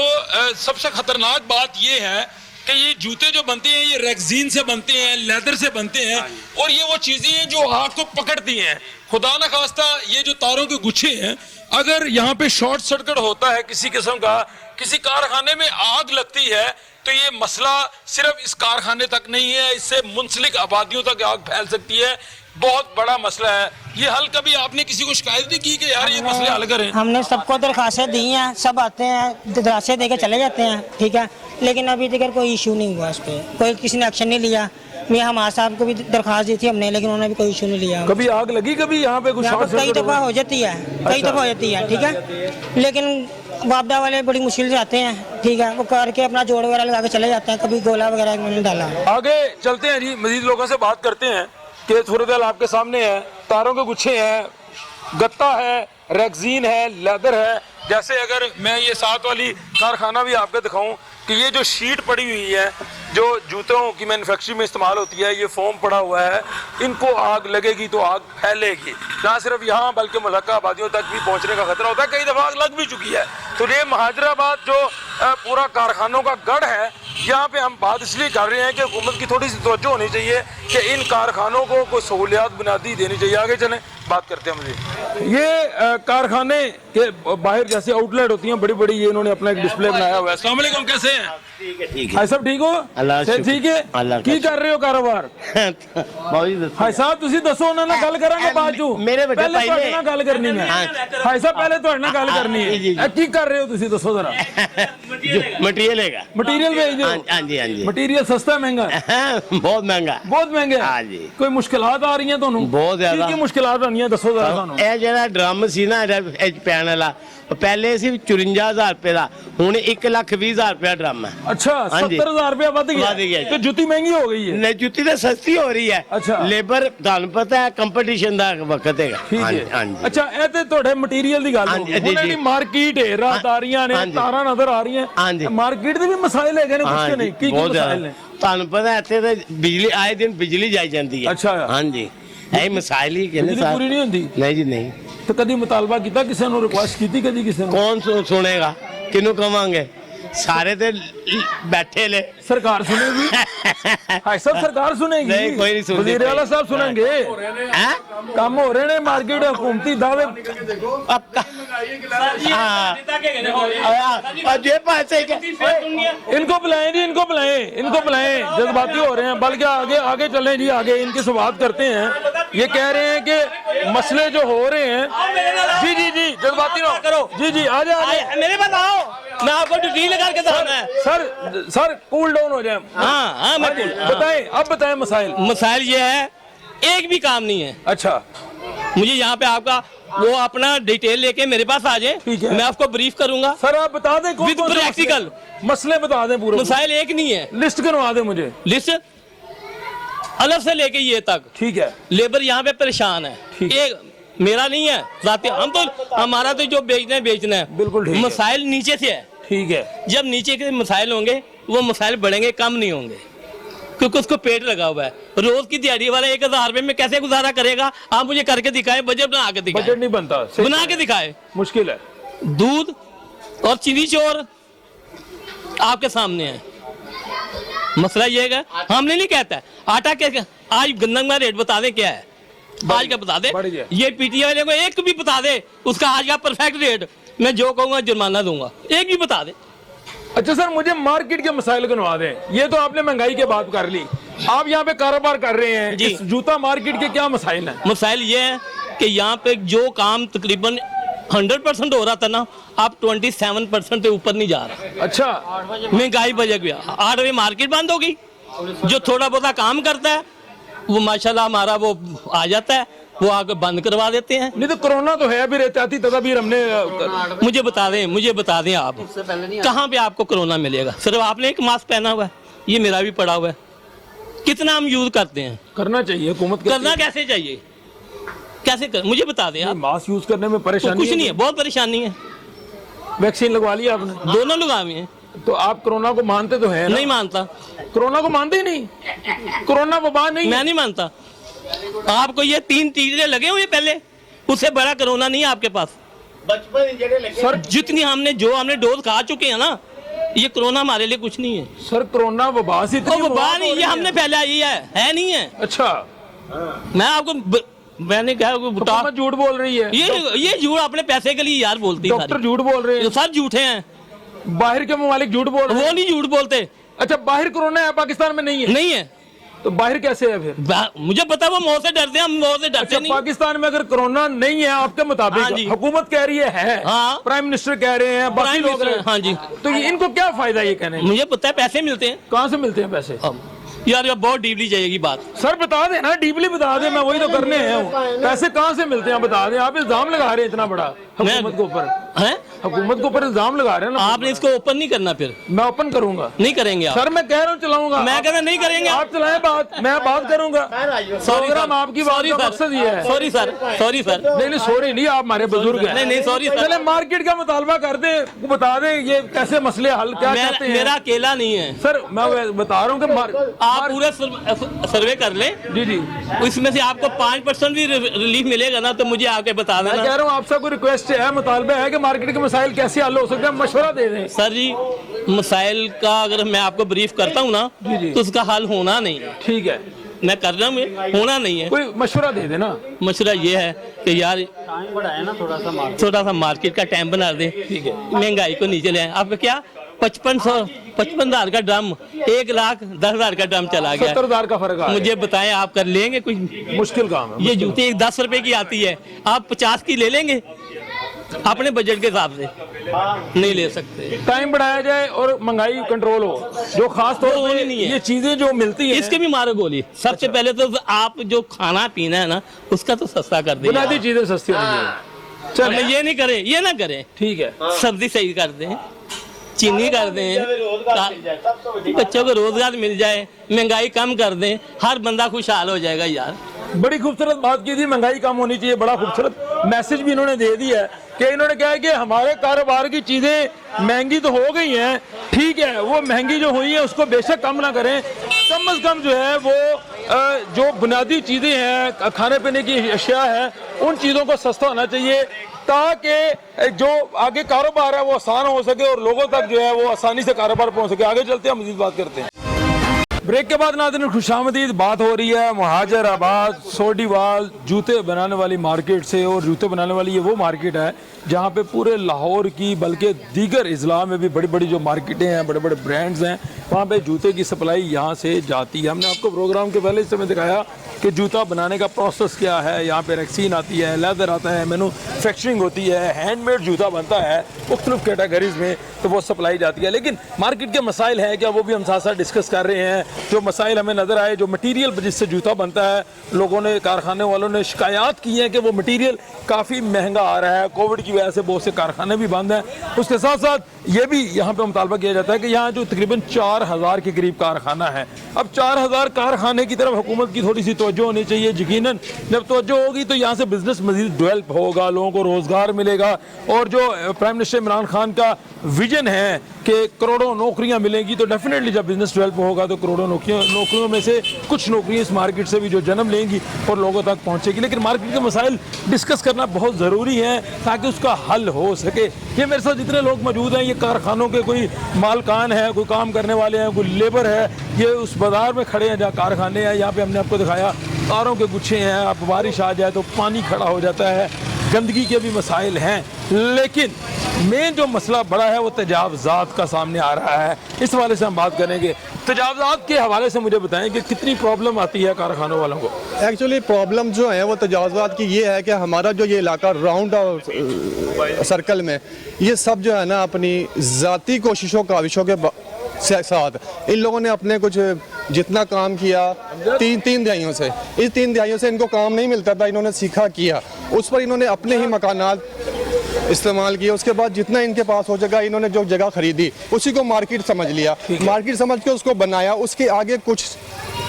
सबसे खतरनाक बात ये है कि ये जूते जो बनते हैं ये रेक्सीन से बनते हैं, लेदर से बनते हैं, और ये वो चीजें हैं जो आग को पकड़ती हैं। खुदा न खास्ता ये जो तारों के गुच्छे हैं, अगर यहाँ पे शॉर्ट सर्किट होता है किसी किस्म का, किसी कारखाने में आग लगती है, तो ये मसला सिर्फ इस कारखाने तक नहीं है, इससे मुंसलिक आबादियों तक आग फैल सकती है। बहुत बड़ा मसला है ये। हल कभी आपने किसी को शिकायत नहीं की कि यार ये मसले हल करें? हमने सबको दरखास्तें दी हैं, सब आते हैं, दरखास्तें दे के चले जाते हैं। ठीक है, लेकिन अभी तक कोई इशू नहीं हुआ उस पर, कोई किसी ने एक्शन नहीं लिया। मैं हमारे साहब को भी दरख्वास्त दी थी हमने, लेकिन उन्होंने भी कोई इशू नहीं लिया। कभी आग लगी, कभी यहाँ पे कुछ यहाँ शॉर्ट पर कई सर्किट दफ़ा हुआ? हो जाती है, कई दफ़ा हो जाती है, ठीक है। लेकिन बाबदा वाले बड़ी मुश्किल से आते हैं, ठीक है, वो करके अपना जोड़ वगैरह लगा के चले जाते हैं, कभी गोला वगैरह मैंने डाला। आगे चलते हैं जी, मजीद लोगों से बात करते हैं कि सूरत आपके सामने है, तारों के गुच्छे हैं, गत्ता है, रेक्सीन है, लेदर है। जैसे अगर मैं ये साथ वाली कारखाना भी आपको दिखाऊं कि ये जो शीट पड़ी हुई है जो जूतों की मैन्युफैक्चरिंग में इस्तेमाल होती है, ये फोम पड़ा हुआ है, इनको आग लगेगी तो आग फैलेगी, ना सिर्फ यहाँ बल्कि मुल्का आबादियों तक भी पहुँचने का खतरा होता है। कई दफ़ा आग लग भी चुकी है। तो ये महाजराबाद जो पूरा कारखानों का गढ़ है, यहाँ पे हम बात इसलिए कर रहे हैं कि हुकूमत की थोड़ी सी तवज्जो होनी चाहिए कि इन कारखानों को कोई सहूलियात बुनियादी देनी चाहिए। आगे चलें, बात करते हैं। मुझे ये कारखाने के बाहर जैसे आउटलेट होती हैं बड़ी बड़ी, ये इन्होंने अपना एक डिस्प्ले बनाया हुआ है। अस्सलाम वालेकुम, कैसे हैं? भाई साहब ठीक हो? सेहत ठीक है? की कर रहे हो कारोबार? भाई साहब तुसी दसो ना ना गल करांगे बाद चो, मेरे बच्चे पहले ਤੁਹਾਡੇ ਨਾਲ ਗੱਲ करनी है। भाई साहब पहले ਤੁਹਾਡੇ ਨਾਲ ਗੱਲ करनी है। की कर रहे हो तुसी दसो जरा? मटेरियल है, मटेरियल भेज दो। हाँ जी, हाँ जी। मटेरियल सस्ता महंगा? बहुत महंगा, बहुत महंगा। हाँ जी। कोई मुश्किलात आ रही हैं ਤੁਹਾਨੂੰ? बहुत ज्यादा। ਕੀ ਮੁਸ਼ਕਿਲਾਤ ਆਣੀਆਂ ਦੱਸੋ ਜ਼ਰਾ ਸਾਨੂੰ। ਇਹ ਜਿਹੜਾ ਡਰਮ ਸੀ ਨਾ ਇਹ ਪੈਣ ਵਾਲਾ, ਪਹਿਲੇ ਸੀ 54000 ਰੁਪਏ ਦਾ, ਹੁਣ 1,20,000 ਰੁਪਏ ਡਰਮ ਹੈ। अच्छा, हाँ जी। 70,000 रुपया बढ़ गया। बढ़ गया जी। तो जुत्ती महंगी हो गई है। ਨਹੀਂ ਜੁੱਤੀ ਤਾਂ ਸਸਤੀ ਹੋ ਰਹੀ ਹੈ। अच्छा। ਲੇਬਰ ਤੁਹਾਨੂੰ ਪਤਾ ਹੈ ਕੰਪੀਟੀਸ਼ਨ ਦਾ ਵਕਤ ਹੈਗਾ। ठीक ਹਾਂਜੀ, है। ਹਾਂਜੀ। अच्छा, ਇਹ ਤੇ ਤੁਹਾਡੇ ਮਟੀਰੀਅਲ ਦੀ ਗੱਲ हाँ ਹੋ जी, ਗਈ। जी, ਉਹਨਾਂ जी। ਦੀ ਮਾਰਕੀਟ ਹੈ, ਰਾਤ ਆ ਰਹੀਆਂ ਨੇ, हाँ जी। ਤਾਰਾਂ ਨਜ਼ਰ ਆ ਰਹੀਆਂ। हाँ जी। ਮਾਰਕੀਟ ਦੇ ਵੀ ਮਸਾਇਲ ਹੈਗੇ ਨੇ ਕੁਝ ਹਾਂ ਕਿ ਜੀ, ਨਹੀਂ? ਕੀ ਬਹੁਤ ਮਸਾਇਲ ਜ਼ਿਆਦਾ। ਨੇ? ਤੁਹਾਨੂੰ ਪਤਾ ਹੈ ਇੱਥੇ ਤਾਂ ਬਿਜਲੀ ਆਏ ਦਿਨ ਬਿਜਲੀ ਜਾਈ ਜਾਂਦੀ ਹੈ। अच्छा। ਹਾਂਜੀ, ਇਹ ਮਸਾਇਲ ਹੀ ਕਹਿੰਦੇ ਬਿਜਲੀ ਪੂਰੀ ਨਹੀਂ ਹੁੰਦੀ? ਨਹੀਂ ਜੀ, ਨਹੀਂ। ਤੇ ਕਦੀ ਮੁਤਾਲਬਾ ਕੀਤਾ ਕਿਸੇ ਨੂੰ, ਰਿਕੁਐਸਟ ਕੀਤੀ ਕਦੀ ਕਿਸੇ ਨੂੰ? ਕੌਣ ਸੁਣੇਗਾ, ਕਿਹਨੂੰ ਕਵਾਂਗੇ, ਸਾਰੇ ਤੇ ਬੈਠੇ ਲੈ। सरकार सुनेगी? हाय सब सरकार सुनेगी? नहीं, कोई नहीं सुनती। वज़ीर आला साहब सुनेंगे? हैं? काम हो रहे हैं मार्केट हुकूमती दावे। ये पैसे इनको बुलाएं जी, इनको बुलाएं, इनको बुलाएं, जज्बाती हो रहे हैं। बल्कि आगे आगे चलें जी, आगे इनकी से बात करते हैं। ये कह रहे हैं कि मसले जो हो रहे हैं, जी जी जी, जज्बाती ना करो, जी जी, आ जाए मेरे पास आओ, मैं आपको डिटेल करके बताऊंगा। सर कूल डाउन हो जाए। हाँ हाँ, मैं बताएं, अब बताएं मसाइल। मसाइल ये है, एक भी काम नहीं है। अच्छा, मुझे यहाँ पे आपका वो अपना डिटेल लेके मेरे पास आ ठीक जाए, है। मैं आपको ब्रीफ करूंगा। सर आप बता दें कौन With कौन से practical। मसले बता दें पूरे। मसाइल एक नहीं है, लिस्ट करवा दें मुझे। लिस्ट अलग से लेके ये तक। ठीक है। लेबर यहाँ पे परेशान है, ठीक। एक मेरा नहीं है जाती, हम तो हमारा तो जो बेचना है बिल्कुल ठीक है। मसाइल नीचे से है। ठीक है। जब नीचे के मसाइल होंगे वो मसाइल बढ़ेंगे, कम नहीं होंगे, क्योंकि उसको पेट लगा हुआ है। रोज की दिहाड़ी वाला 1,000 रुपए में कैसे गुजारा करेगा? आप मुझे करके दिखाए, बजट बना के दिखाए, बजट नहीं बनता, बना के दिखाए। मुश्किल है। दूध और चीनी चोर आपके सामने है। मसला ये है, हमने नहीं कहता है आटा के आज गंदम का रेट बता दे क्या है, आज का बता दे। बढ़ गया। ये पीटीआई वाले को एक भी बता दे उसका आज का परफेक्ट रेट, मैं जो कहूंगा जुर्माना दूंगा, एक भी बता दे। अच्छा सर, मुझे मार्केट के मसाइल गिनवा दें। ये तो आपने महंगाई की बात कर ली, आप यहाँ पे कारोबार कर रहे हैं जी। इस जूता मार्केट के क्या मसाइल हैं? मसाइल ये है कि यहाँ पे जो काम तकरीबन 100% हो रहा था ना, अब 27% से ऊपर नहीं जा रहा। अच्छा, महंगाई बजट गया, 8 बजे मार्केट बंद हो गई। जो थोड़ा बहुत काम करता है वो माशाल्लाह हमारा वो आ जाता है, वो आगे बंद करवा देते हैं। नहीं तो कोरोना तो है, अभी रहती तदाबीर हमने मुझे बता दें आप कहाँ पे आपको कोरोना मिलेगा? सिर्फ आपने एक मास्क पहना हुआ है, ये मेरा भी पड़ा हुआ है। कितना हम यूज करते हैं? करना चाहिए, हुकूमत करना कैसे चाहिए, कैसे कर, मुझे बता दें आप। मास्क यूज करने में तो परेशानी कुछ नहीं है, बहुत परेशानी है। वैक्सीन लगवा लिया आपने? दोनों लोग आए हैं। तो आप कोरोना को मानते तो हैं ना? नहीं मानता, कोरोना को मानते ही नहीं? कोरोना वबा नहीं मैं नहीं मानता। आपको ये 3 टीके लगे हुए पहले, उससे बड़ा कोरोना नहीं है आपके पास। सर जितनी हमने डोज खा चुके हैं ना, ये कोरोना हमारे लिए कुछ नहीं है। सर कोरोना वबा से इतनी वबा मौत नहीं, हो ये रही हमने फैलाई है नहीं है। अच्छा, मैं आपको मैंने कहा हुकूमत झूठ बोल रही है। ये झूठ अपने पैसे के लिए यार बोलती है। डॉक्टर झूठ बोल रहे हैं, सब झूठे हैं। बाहर के ममालिक झूठ बोल रहे हैं। वो नहीं झूठ बोलते। अच्छा, बाहर कोरोना है, पाकिस्तान में नहीं है? नहीं है, तो बाहर कैसे है फिर? मुझे पता है वो मौत से डरते हैं, हम मौत से डरते अच्छा, नहीं। पाकिस्तान में अगर कोरोना नहीं है आपके हाँ मुताबिक, जी। हुकूमत कह रही है, हाँ। प्राइम मिनिस्टर कह रहे हैं, बाकी लोग प्राइम मिनिस्टर, हाँ जी। तो इनको क्या फायदा ये कहने का? मुझे पता है पैसे मिलते हैं। कहाँ से मिलते हैं पैसे? यार बहुत डीपली जाएगी बात। सर बता देना, डीपली बता दे, मैं वही तो करने हैं। पैसे कहाँ से मिलते हैं बता दें। आप इल्जाम लगा रहे हैं इतना बड़ा हुकूमत के ऊपर, हैं? हुकूमत के ऊपर इल्जाम लगा रहे हैं ना। आपने इसको ओपन नहीं करना, फिर मैं ओपन करूंगा। नहीं करेंगे आप? सर मैं कह रहा हूँ चलाऊंगा। मैं कह रहा नहीं करेंगे आप चलाएं बात, मैं बात करूंगा। प्रोग्राम आपकी बात का मकसद ये है। Sorry sir, sorry sir. नहीं सॉरी नहीं, आप हमारे बुजुर्ग हैं। नहीं सॉरी सर। चले मार्केट का मुतालबा कर दे, बता दे ये कैसे मसले हल क्या कहते हैं। मेरा अकेला नहीं है सर, मैं बता रहा हूँ कि आप पूरा सर्वे कर लें। जी जी, इसमें से आपको 5% भी रिलीफ मिलेगा ना, तो मुझे आके बता मैं देना। कह रहा हूँ आपसे कोई रिक्वेस्ट है, मुतालबा है कि मार्केट के मसाइल कैसे हल हो सकते हैं, मशवरा दे दें। सर जी, मसाइल का अगर मैं आपको ब्रीफ करता हूँ ना, जी। तो उसका हल होना नहीं है। ठीक है, मैं कर रहा हूँ, होना नहीं है। कोई मशवरा दे देना। मशवरा ये है कि यार थोड़ा सा मार्केट का टाइम बना दे, ठीक है, महंगाई को नीचे ले आए। आपका क्या 55,000 का ड्रम 1,10,000 का ड्रम चला गया। 70,000 का फर्क आ मुझे बताएं, आप कर लेंगे? कुछ मुश्किल काम है। ये जूते 10 रुपए की आती है, आप 50 की ले लेंगे अपने बजट के हिसाब से? नहीं ले सकते। टाइम बढ़ाया जाए और महंगाई कंट्रोल हो, जो खास तौर वो पे नहीं है। ये चीजें जो मिलती हैं, इसके भी मारो गोली। सबसे पहले तो आप जो खाना पीना है ना, उसका तो सस्ता कर दें। बुनियादी चीजें सस्ती होनी चाहिए। चलो ये नहीं करें, ये ना करें। ठीक है, सब्जी सही कर दें, चीनी कर दें, बच्चों को रोजगार मिल जाए, महंगाई कम कर दें, हर बंदा खुशहाल हो जाएगा यार। बड़ी खूबसूरत बात की थी, महंगाई कम होनी चाहिए। बड़ा खूबसूरत मैसेज भी इन्होंने दे दिया है कि इन्होंने कहा है कि हमारे कारोबार की चीजें महंगी तो हो गई हैं, ठीक है, वो महंगी जो हुई है उसको बेशक कम ना करें, कम से कम जो है वो जो बुनियादी चीजें हैं, खाने पीने की अशिया है, उन चीजों को सस्ता होना चाहिए, ताकि जो आगे कारोबार है वो आसान हो सके और लोगों तक जो है वो आसानी से कारोबार पहुंच सके। आगे चलते हैं, मजीद बात करते हैं। ब्रेक के बाद नाज़रीन खुशामदीद, बात हो रही है महाजराबाद सोडीवाल जूते बनाने वाली मार्केट से। और जूते बनाने वाली ये वो मार्केट है जहाँ पे पूरे लाहौर की बल्कि दीगर अजला में भी बड़ी बड़ी जो मार्केटें हैं, बड़े बड़े ब्रांड्स हैं, वहाँ पे जूते की सप्लाई यहाँ से जाती है। हमने आपको प्रोग्राम के पहले इस समय दिखाया कि जूता बनाने का प्रोसेस क्या है। यहाँ पे रेक्सीन आती है, लेदर आता है, मैन्युफैक्चरिंग होती है, हैंडमेड जूता बनता है मुख्तलिफ कैटेगरीज में, तो वो सप्लाई जाती है। लेकिन मार्केट के मसाइल हैं क्या, वो भी हम साथ साथ डिस्कस कर रहे हैं। जो मसाइल हमें नज़र आए, जो मटीरियल जिससे जूता बनता है, लोगों ने, कारखाने वालों ने शिकायत की है कि वो मटीरियल काफ़ी महंगा आ रहा है, कोविड की वजह से बहुत से कारखाने भी बंद हैं। उसके साथ साथ ये भी यहाँ पे मुतालबा किया जाता है कि यहाँ जो तकरीबन 4,000 के करीब कारखाना है, अब 4,000 कारखाने की तरफ हुकूमत की थोड़ी सी तवज्जो होनी चाहिए। यकीनन जब तवज्जो होगी तो यहाँ से बिजनेस मजीद डेवलप होगा, लोगों को रोज़गार मिलेगा। और जो प्राइम मिनिस्टर इमरान खान का विजन है कि करोड़ों नौकरियां मिलेंगी, तो डेफिनेटली जब बिजनेस डेवलप होगा तो करोड़ों नौकरियों में से कुछ नौकरियां इस मार्केट से भी जो जन्म लेंगी और लोगों तक पहुंचेगी। लेकिन मार्केट के मसाइल डिस्कस करना बहुत ज़रूरी है ताकि उसका हल हो सके। ये मेरे साथ जितने लोग मौजूद हैं, ये कारखानों के कोई मालकान है, कोई काम करने वाले हैं, कोई लेबर है, ये उस बाज़ार में खड़े हैं जहाँ कारखाने हैं। यहाँ पर हमने आपको दिखाया तारों के गुच्छे हैं, अब बारिश आ जाए तो पानी खड़ा हो जाता है, गंदगी के भी मसाइल हैं। लेकिन मेन जो मसला बड़ा है वो तजावज़ात का सामने आ रहा है। इस हवाले से हम बात करेंगे। तजावज़ात के हवाले से मुझे बताएं कि कितनी प्रॉब्लम आती है कारखानों वालों को। एक्चुअली प्रॉब्लम जो है वो तजावज़ात की ये है कि हमारा जो ये इलाका राउंड सर्कल में, ये सब जो है ना अपनी ज़ाती कोशिशों काविशों के साथ इन लोगों ने अपने कुछ जितना काम किया तीन दहाइयों से, इस 3 दहाइयों से इनको काम नहीं मिलता था, इन्होंने सीखा किया, उस पर इन्होंने अपने ही मकानात इस्तेमाल किए। उसके बाद जितना इनके पास हो सका इन्होंने जो जगह खरीदी उसी को मार्केट समझ लिया, मार्केट समझ के उसको बनाया। उसके आगे कुछ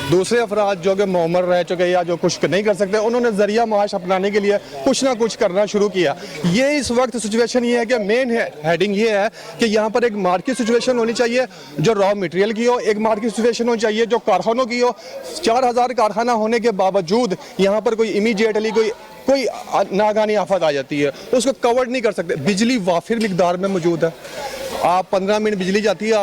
दूसरे अफराद जो कि मोमर रह चुके या जो कुछ नहीं कर सकते, उन्होंने जरिया माश अपनाने के लिए कुछ ना कुछ करना शुरू किया। ये इस वक्त सिचुएशन ये है कि मेन हेडिंग ये है कि यहाँ पर एक मार्केट सिचुएशन होनी चाहिए जो रॉ मटेरियल की हो, एक मार्केट सिचुएशन होनी चाहिए जो कारखानों की हो। 4,000 कारखाना होने के बावजूद यहाँ पर कोई इमीडिएटली कोई नागानी आफत आ जाती है, उसको कवर नहीं कर सकते। बिजली वाफिर मिकदार में मौजूद है, आप 15 मिनट बिजली जाती है,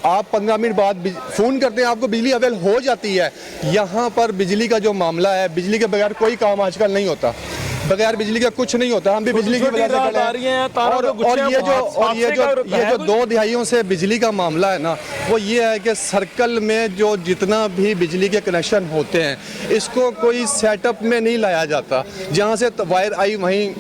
आप 15 मिनट बाद फ़ोन करते हैं, आपको बिजली अवेल हो जाती है। यहाँ पर बिजली का जो मामला है, बिजली के बगैर कोई काम आजकल नहीं होता। बगैर बिजली का कुछ नहीं होता। हम भी बिजली की वजह से खड़े हैं। और ये जो 2 दिहाइयों से बिजली का मामला है ना, वो ये है कि सर्कल में जो जितना भी बिजली के कनेक्शन होते हैं, इसको कोई सेटअप में नहीं लाया जाता। जहाँ से वायर आई वहीं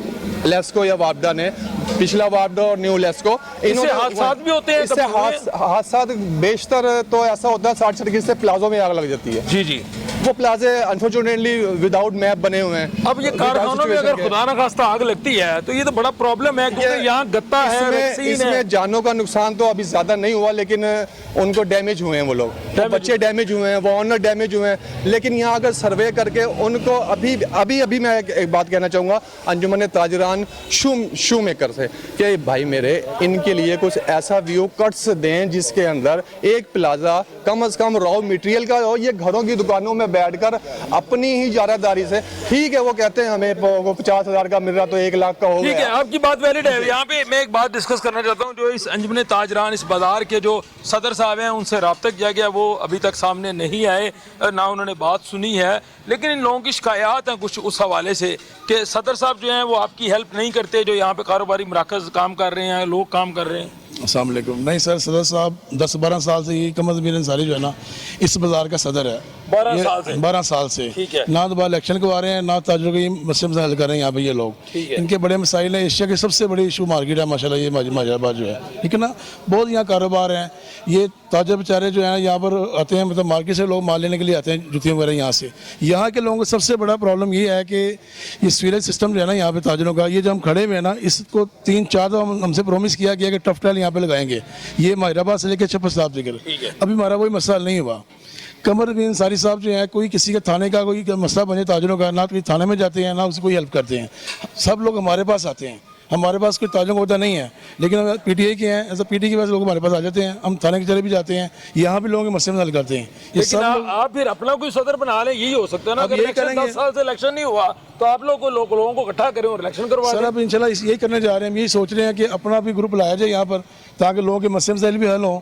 लेस्को या वापडा ने, पिछला वापडा और न्यू लेस्को, इनसे हादसात भी होते हैं। इससे हादसात बेशतर तो ऐसा होता है, शॉर्ट सर्किट से प्लाजों में आग लग जाती है। जी जी, वो प्लाजे अनफॉर्चुनेटली विदाउट मैप बने हुए हैं। अब ये कारखानों में अगर खुदा न खास्ता आग लगती है तो ये तो बड़ा प्रॉब्लम है, क्योंकि यहाँ गत्ता है, इसमें जानों का नुकसान तो अभी ज्यादा नहीं हुआ, लेकिन उनको डैमेज हुए हैं, वो लोग बच्चे डैमेज हुए हैं, वो ऑनर डैमेज हुए हैं। लेकिन यहाँ अगर सर्वे करके उनको अभी मैं एक बात कहना चाहूँगा अंजुमन ताजरान शू मेकर से कि भाई मेरे, इनके लिए कुछ ऐसा व्यू कट्स दें जिसके अंदर एक प्लाजा कम से कम रॉ मटेरियल का हो। ये घरों की दुकानों में बैठकर अपनी ही जारादारी से, ठीक है वो कहते हैं हमें 50,000 का मिल रहा तो 1 लाख का हो गया। ठीक है, आपकी बात वैलिड है। यहाँ पे मैं एक बात डिस्कस करना चाहता हूँ, जो इस अंजुमन ताजरान, इस बाजार के जो सदर साहब हैं, उनसे रब्ता किया गया, वो अभी तक सामने नहीं आए, ना उन्होंने बात सुनी है। लेकिन इन लोगों की शिकायत है कुछ उस हवाले से कि सदर साहब जो हैं वो आपकी हेल्प नहीं करते, जो यहाँ पे कारोबारी मराकज़ काम कर रहे हैं, लोग काम कर रहे हैं। अस्सलाम वालेकुम। नहीं सर, सदर साहब 10-12 साल से ये कमर मीर अंसारी जो है ना, इस बाजार का सदर है। 12 साल से ठीक है। ना दोबारा इलेक्शन करवा रहे हैं, ना ताजरों के मसले हल कर रहे हैं यहाँ पे ये लोग। इनके बड़े मसाइल हैं। एशिया की सबसे बड़ी इशू मार्केट है माशाल्लाह, ये माजराबाद जो है, ठीक है ना, बहुत यहाँ कारोबार हैं। ये ताजर बेचारे जो है यहाँ पर आते हैं, मतलब मार्केट से लोग माल लेने के लिए आते हैं, जुतियाँ वगैरह यहाँ से। यहाँ के लोगों को सबसे बड़ा प्रॉब्लम ये है कि ये सीवरेज सिस्टम जो है ना यहाँ पे ताजरों का, ये जो हम खड़े हुए हैं ना, इसको 3-4 तो हमसे प्रॉमिस किया गया कि टफ टाइल यहाँ पे लगाएंगे, ये माजराबाद से लेकर छप्पर साहब तक। अभी हमारा कोई मसला नहीं हुआ। कमर बिन अंसारी साहब जो है, कोई किसी के थाने का कोई मसला बने ताजरों का, ना कोई थाने में जाते हैं, ना उसकी कोई हेल्प करते हैं। सब लोग हमारे पास आते हैं। हमारे पास कोई ताजरों का होता नहीं है, लेकिन हम पीटीआई के हैं, ऐसा पीटीआई की वजह से लोग हमारे पास आ जाते हैं। हम थाने के चले भी जाते हैं, यहाँ भी लोगों के मसले हल करते हैं। लेकिन आप फिर अपना कोई सदर बना लें, यही हो सकता है ना। अगर 10 साल से इलेक्शन नहीं हुआ तो आप लोग लोगों को इकट्ठा करें और इलेक्शन करवा दें। सर अब इंशाल्लाह यही करने जा रहे हैं। हम यही सोच रहे हैं कि अपना भी ग्रुप लाया जाए यहाँ पर, ताकि लोगों के मसले भी हल हों,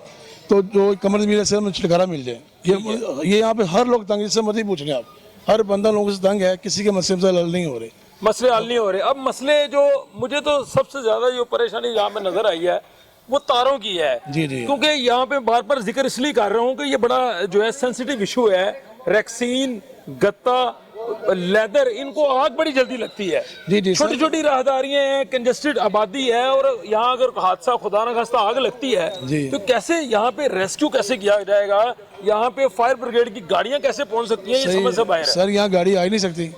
तो जो कमर मिले से छुटकारा मिल जाए। ये यहाँ पे हर लोग तंग, जिससे मत ही पूछ रहे आप, हर बंदा लोगों से तंग है, किसी के मसले हल नहीं हो रहे। मसले हल नहीं हो रहे। अब मसले जो मुझे तो सबसे ज्यादा जो परेशानी यहाँ पे नजर आई है वो तारों की है। जी जी। क्योंकि यहाँ पे बार बार जिक्र इसलिए कर रहा हूँ कि ये बड़ा जो है सेंसिटिव इशू है। रेक्सीन, गत्ता, लेदर, इनको आग बड़ी जल्दी लगती है। जी जी। छोटी छोटी राहदारियां हैं, कंजेस्टेड आबादी है, और यहाँ अगर हादसा खुदा न खास्ता आग लगती है तो कैसे यहाँ पे रेस्क्यू कैसे किया जाएगा? यहाँ पे फायर ब्रिगेड की गाड़ियां कैसे पहुंच सकती हैं? ये समझ से बाहर है। सर यहाँ गाड़ी आ ही नहीं सकती।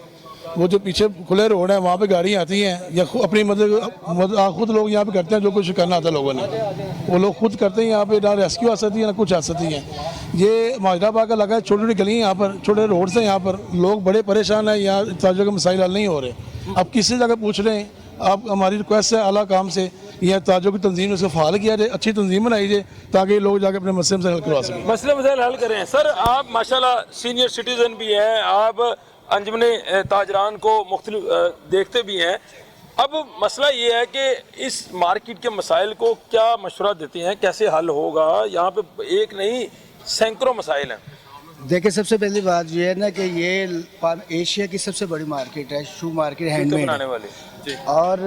वो जो पीछे खुले रोड है वहाँ पे गाड़ी आती हैं, या अपनी मदद खुद लोग यहाँ पे करते हैं, जो कुछ करना आता है लोगों ने, वो लोग खुद करते हैं। यहाँ पे ना रेस्क्यू आ सकती है, ना कुछ आ सकती है। ये माजराबाद का लगा है, छोटी छोटी गली यहाँ पर, छोटे रोड से यहाँ पर लोग बड़े परेशान हैं। यहाँ ताजों के मसाइल हल नहीं हो रहे। अब किसी जगह पूछ रहे हैं, आप हमारी रिक्वेस्ट है आला काम से, यहाँ ताजों की तंजीम उसको फाल किया जाए, अच्छी तंजीम बनाई जाए, ताकि लोग जाके अपने मसले से हल करवा सकें। मसले मसाइल हल करें। सर आप माशाल्लाह सीनियर सिटीजन भी हैं, आप अंजुमन ताजरान को मुख्तलिफ देखते भी हैं। अब मसला ये है कि इस मार्केट के मसाइल को क्या मशवरा देते हैं, कैसे हल होगा? यहाँ पे एक नहीं सैकड़ों मसाइल हैं। देखिए, सबसे पहली बात ये है ना कि ये एशिया की सबसे बड़ी मार्केट है, शू मार्केट, हैंडमेड बनाने वाले। और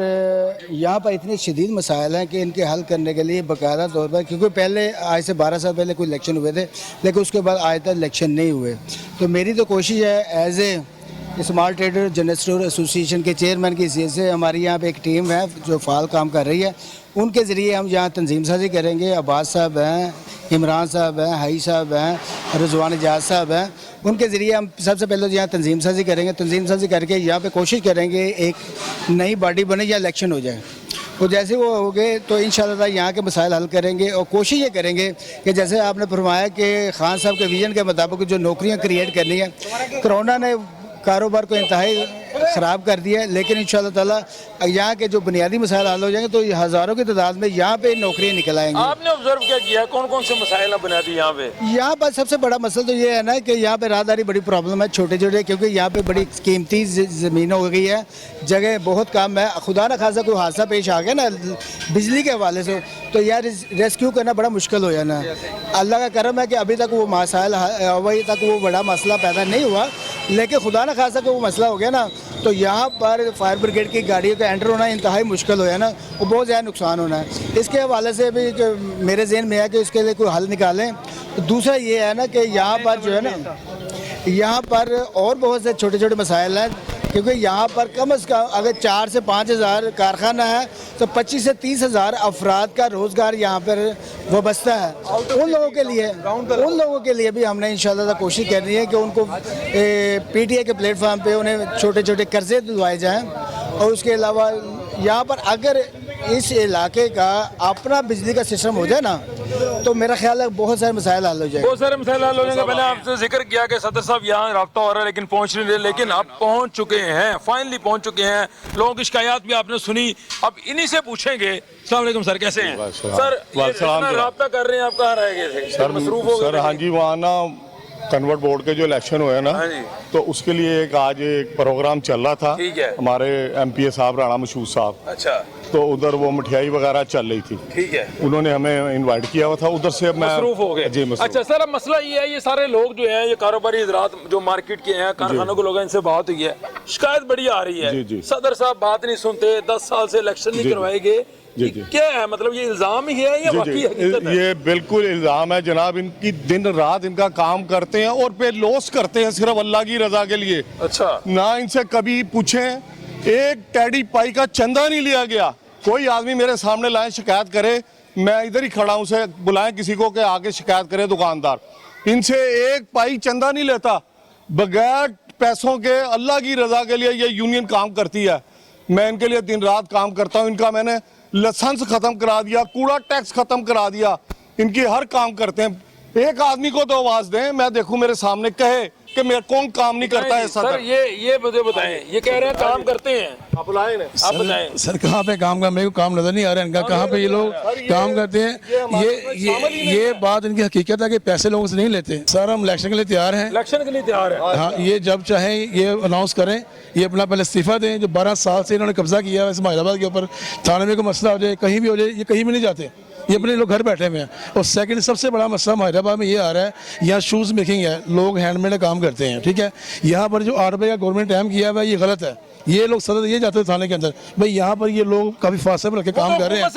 यहाँ पर इतने शदीद मसाइल हैं कि इनके हल करने के लिए बाकायदा तौर पर, क्योंकि पहले आज से 12 साल पहले कोई इलेक्शन हुए थे, लेकिन उसके बाद आज तक इलेक्शन नहीं हुए। तो मेरी तो कोशिश है as a small trader general store association के चेयरमैन की हैसियत से, हमारी यहाँ पे एक टीम है जो फ़ाल काम कर रही है, उनके ज़रिए हम यहाँ तंजीम साजी करेंगे। अब्बास साहब हैं, इमरान साहब हैं, हाई साहब हैं, रिजवान एजाज साहब हैं, उनके ज़रिए हम सबसे पहले तो यहाँ तंजीम साजी करेंगे। तंजीम साजी करके यहाँ पे कोशिश करेंगे एक नई बॉडी बने या इलेक्शन हो जाए। तो जैसे वो हो गए तो इंशाल्लाह यहाँ के मसाइल हल करेंगे। और कोशिश ये करेंगे कि जैसे आपने फरमाया कि खान साहब के विजन के मुताबिक जो नौकरियाँ क्रिएट करनी है, कोरोना ने कारोबार को इंतहाई ख़राब कर दिया है, लेकिन इंशाल्लाह ताला यहाँ के जो बुनियादी मसाइल हल हो जाएंगे तो हज़ारों की तादाद में यहाँ पे नौकरियाँ निकल आएंगी। आपने ऑब्जर्व क्या किया, कौन कौन से मसाइल बुनियादी यहाँ पे? यहाँ पर सबसे बड़ा मसला तो ये है ना कि यहाँ पे राहदारी बड़ी प्रॉब्लम है, छोटे छोटे, क्योंकि यहाँ पे बड़ी कीमती ज़मीन हो गई है, जगह बहुत कम है। खुदा न खासा कोई हादसा पेश आ गया ना बिजली के हवाले से, तो यार रेस्क्यू करना बड़ा मुश्किल हो जाना। अल्लाह का करम है कि अभी तक वो मसाइल, अभी तक वो बड़ा मसला पैदा नहीं हुआ, लेकिन खुदा न खासा को वो मसला हो गया ना, तो यहाँ पर फायर ब्रिगेड की गाड़ियों का एंटर होना इंतहाई मुश्किल हो है ना, वो बहुत ज़्यादा नुकसान होना है। इसके हवाले से भी मेरे जहन में है कि इसके लिए कोई हल निकालें। तो दूसरा ये है ना कि यहाँ पर जो है ना, यहाँ पर और बहुत से छोटे छोटे मसाइल हैं, क्योंकि यहाँ पर कम से कम अगर 4 से 5 हज़ार कारखाना है तो 25 से 30 हज़ार अफराद का रोज़गार यहाँ पर वाबस्ता है। उन लोगों के लिए भी हमने इंशाल्लाह कोशिश करनी है कि उनको PTI के प्लेटफार्म पे उन्हें छोटे छोटे कर्जे दिलवाए जाएँ। और उसके अलावा यहाँ पर अगर इस इलाके का अपना बिजली का सिस्टम हो जाए ना, तो मेरा ख्याल है बहुत सारे मसाइल हल हो जाएंगे। बहुत सारे मसाइल हल हो जाएंगे। मैंने आपसे जिक्र किया कि सदर साहब यहाँ राब्ता हो रहा है लेकिन पहुँच नहीं रहे, लेकिन अब पहुँच चुके हैं, फाइनली पहुँच चुके हैं। लोगों की शिकायत भी आपने सुनी, अब इन्हीं से पूछेंगे। अस्सलाम वालेकुम सर, कैसे हैं सर? राब्ता कर रहे हैं, आप कहाँ रह गए थे? मसरूफ हो गए? सर हाँ जी, वहाँ ना कन्वर्ट बोर्ड के जो इलेक्शन हुए ना, तो उसके लिए आज एक प्रोग्राम चल रहा था। हमारे MPA साहब राणा मशहूद साहब, अच्छा, तो उधर वो मिठाई वगैरह चल रही थी। ठीक है, उन्होंने हमें इनवाइट किया हुआ था, उधर से मैं मसरूफ हो गए जी। अच्छा सर, अब मसला ये है, ये सारे लोग जो हैं, ये कारोबारी हजरात जो मार्केट के हैं, कारखानों के लोग हैं, इनसे बात हुई है, शिकायत बड़ी आ रही है। सदर साहब बात नहीं सुनते, 10 साल से इलेक्शन नहीं करवाए गए। क्या है मतलब, ये इल्जाम ही है या वाकई हकीकत है? ये बिल्कुल इल्जाम है जनाब। इनकी दिन रात इनका काम करते हैं और पे लॉस करते हैं सिर्फ अल्लाह की रजा के लिए। अच्छा, ना इनसे कभी पूछें, एक टैडी पाई का चंदा नहीं लिया गया। कोई आदमी मेरे सामने लाए शिकायत करे, मैं इधर ही खड़ा हूं, उसे बुलाएं किसी को कि आके शिकायत करे दुकानदार। इनसे एक पाई चंदा नहीं लेता, बगैर पैसों के अल्लाह की रजा के लिए ये यूनियन काम करती है। मैं इनके लिए दिन रात काम करता हूँ। इनका मैंने लाइसेंस खत्म करा दिया, कूड़ा टैक्स खत्म करा दिया, इनकी हर काम करते हैं। एक आदमी को तो आवाज दें, मैं देखूं मेरे सामने कहे कि मेरा कौन काम नहीं करता है। सर ये मुझे बताएं, ये कह रहे हैं काम करते हैं, आप बुलाएं, आप बताएं सर कहाँ पे काम का, मेरे को काम नजर नहीं आ रहा है इनका, कहाँ पे ये लोग काम करते हैं। ये बात इनकी हकीकत है कि पैसे लोगों से नहीं लेते। सर हम इलेक्शन के लिए तैयार हैं, इलेक्शन के लिए तैयार है। हाँ, ये जब चाहें ये अनाउंस करें, ये अपना पहले इस्तीफा दें। जो 12 साल से इन्होंने कब्जा किया है इस्माइलाबाद के ऊपर, थाने में कोई मसला हो जाए, कहीं भी हो जाए, ये कहीं भी नहीं जाते, ये अपने लोग घर बैठे हुए हैं। और सेकंड सबसे बड़ा मसला हैदराबाद में ये आ रहा है, यहाँ शूज़ मेकिंग है, लोग हैंडमेड काम करते हैं। ठीक है, यहाँ पर जो 8 रुपये का गवर्नमेंट टाइम किया हुआ है, ये गलत है। ये लोग सदर ये जाते हैं थाने के अंदर, भाई यहाँ पर ये लोग काफी फासले में रख के काम कर रहे हैं।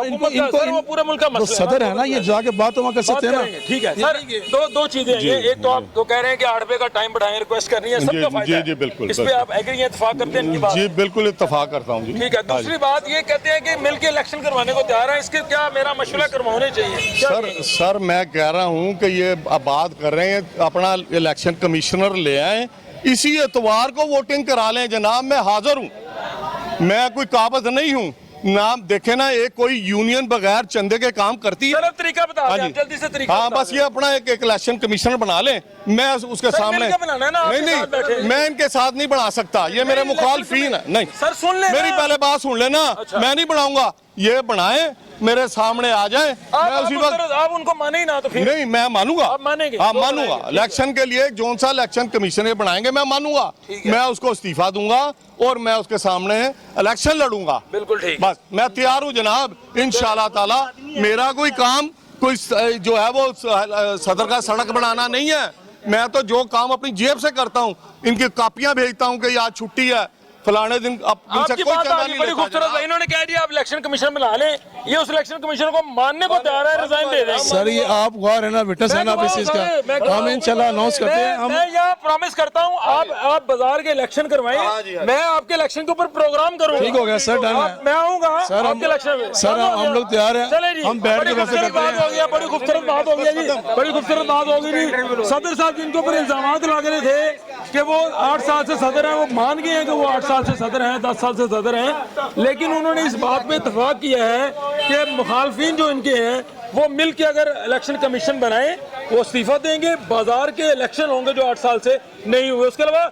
इनको सदर है ना, ये जाके बात वहाँ कर सकते हैं ना। ठीक है सर, दो चीजें, एक तो आप तो कह रहे हैं कि 8 रुपये का टाइम बढ़ाएं, रिक्वेस्ट करनी है, सबका फायदा है। जी बिल्कुल, इस पे आप एग्री हैं, इत्तेफाक करते हैं इनकी बात? जी बिल्कुल इत्तेफाक करता हूँ जी। ठीक है, दूसरी बात ये कहते हैं कि मिलके इलेक्शन करवाने को तैयार है, इसके क्या मेरा मशवरा करवाने चाहिए? सर मैं कह रहा हूँ कि ये अब बात कर रहे हैं, अपना इलेक्शन कमिश्नर ले आए, इसी एतवार को वोटिंग करा लें जनाब। मैं हाजिर हूँ, मैं कोई काबज नहीं हूँ। नाम देखे ना, एक कोई यूनियन बगैर चंदे के काम करती है। तरीका बता दें जल्दी से, तरीका। हाँ बस ये अपना एक इलेक्शन कमिश्नर बना लें, मैं उसके सामने नहीं, मैं इनके साथ नहीं बना सकता, ये मेरे मुखालफीन है। नहीं सर सुन ले, मेरी पहले बात सुन लेना। मैं नहीं बनाऊंगा, ये बनाए, मेरे सामने आ जाए, मैं उसी वक्त। आप उनको माने ही ना तो फिर नहीं, मैं मानूंगा, आप मानेंगे? हाँ मानूंगा। इलेक्शन के लिए जोन सा इलेक्शन कमीशन ये बनाएंगे, मैं मानूंगा, मैं उसको इस्तीफा दूंगा और मैं उसके सामने इलेक्शन लड़ूंगा। बिल्कुल ठीक, बस मैं तैयार हूँ जनाब। इंशाल्लाह ताला मेरा कोई काम कोई जो है वो सदर का सड़क बनाना नहीं है। मैं तो जो काम अपनी जेब से करता हूँ, इनकी कापियां भेजता हूँ कि आज छुट्टी है, फलाने दिन। आपकी बात बड़ी खूबसूरत है, इन्होंने कह दिया आप इलेक्शन कमीशन बना लें, ये उस इलेक्शन कमीशन को मानने को तैयार है, रिजाइन दे दें। सर ये आप गवाह है ना, विटनेस है ना इस चीज का, हम इंशाल्लाह अनाउंस करते हैं। मैं यहाँ प्रॉमिस करता हूँ, आप बाजार के इलेक्शन करवाएं, मैं आपके इलेक्शन के ऊपर प्रोग्राम करूँगा। ठीक हो गया सर, डन है, मैं आऊँगा सर आपके इलेक्शन में। सर हम लोग तैयार हैं, हम बैठ के बात करते हैं। बड़ी खूबसूरत बात हो गई जी, बड़ी खूबसूरत बात हो गई जी। सदर साहब जिनके ऊपर इल्जाम लग रहे थे कि वो 8 साल से सदर हैं, वो मान गए हैं कि वो 8 साल से सदर हैं, 10 साल से सदर हैं, लेकिन उन्होंने इस बात पे इत्तेफाक किया है कि मुखालफिन जो इनके हैं वो मिल के अगर इलेक्शन कमीशन बनाए, वो इस्तीफा देंगे, बाजार के इलेक्शन होंगे जो 8 साल से नहीं हुए। उसके अलावा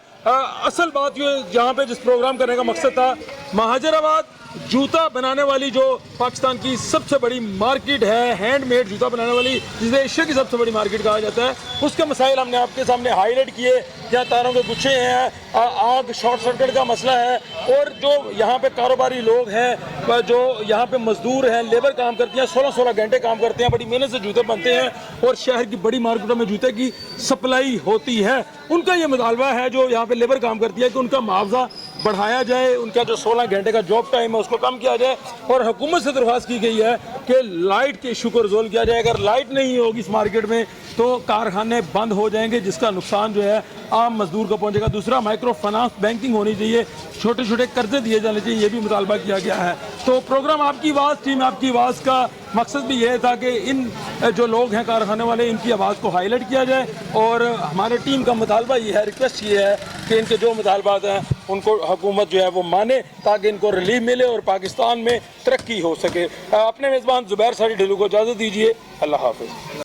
असल बात ये जहाँ पे जिस प्रोग्राम करने का मकसद था महाजराबाद जूता बनाने वाली जो पाकिस्तान की सबसे बड़ी मार्केट है, हैंडमेड जूता बनाने वाली, जिसे एशिया की सबसे बड़ी मार्केट कहा जाता है, उसके मसाइल हमने आपके सामने हाईलाइट किए। यहाँ तारों के गुच्छे हैं, आग शॉर्ट सर्किट का मसला है, और जो यहाँ पे कारोबारी लोग हैं, जो यहाँ पे मजदूर हैं, लेबर काम करती हैं, 16-16 घंटे काम करते हैं, बड़ी मेहनत से जूते बनते हैं और शहर की बड़ी मार्केटों में जूते की सप्लाई होती है। उनका ये मुतालबा है जो यहाँ पे लेबर काम करती है कि उनका मुआवजा बढ़ाया जाए, उनका जो 16 घंटे का जॉब टाइम है उसको कम किया जाए, और हुकूमत से दरख्वास्त की गई है कि लाइट के इशू को रिजोल्व किया जाए। अगर लाइट नहीं होगी इस मार्केट में तो कारखाने बंद हो जाएंगे, जिसका नुकसान जो है आम मजदूर को पहुंचेगा। दूसरा, माइक्रो फाइनेंस बैंकिंग होनी चाहिए, छोटे छोटे कर्जे दिए जाने चाहिए, ये भी मुतालबा किया गया है। तो प्रोग्राम आपकी आवाज़, टीम आपकी आवाज़ का मकसद भी ये था कि इन जो लोग हैं कारखाने वाले, इनकी आवाज़ को हाईलाइट किया जाए, और हमारे टीम का मुतालबा ये है, रिक्वेस्ट ये है कि इनके जो मुतालबात हैं उनको हुकूमत जो है वो माने, ताकि इनको रिलीफ मिले और पाकिस्तान में तरक्की हो सके। अपने मेज़बान ज़ुबैर साजिद ढिल्लू को इजाज़त दीजिए। अल्लाह हाफ़िज़।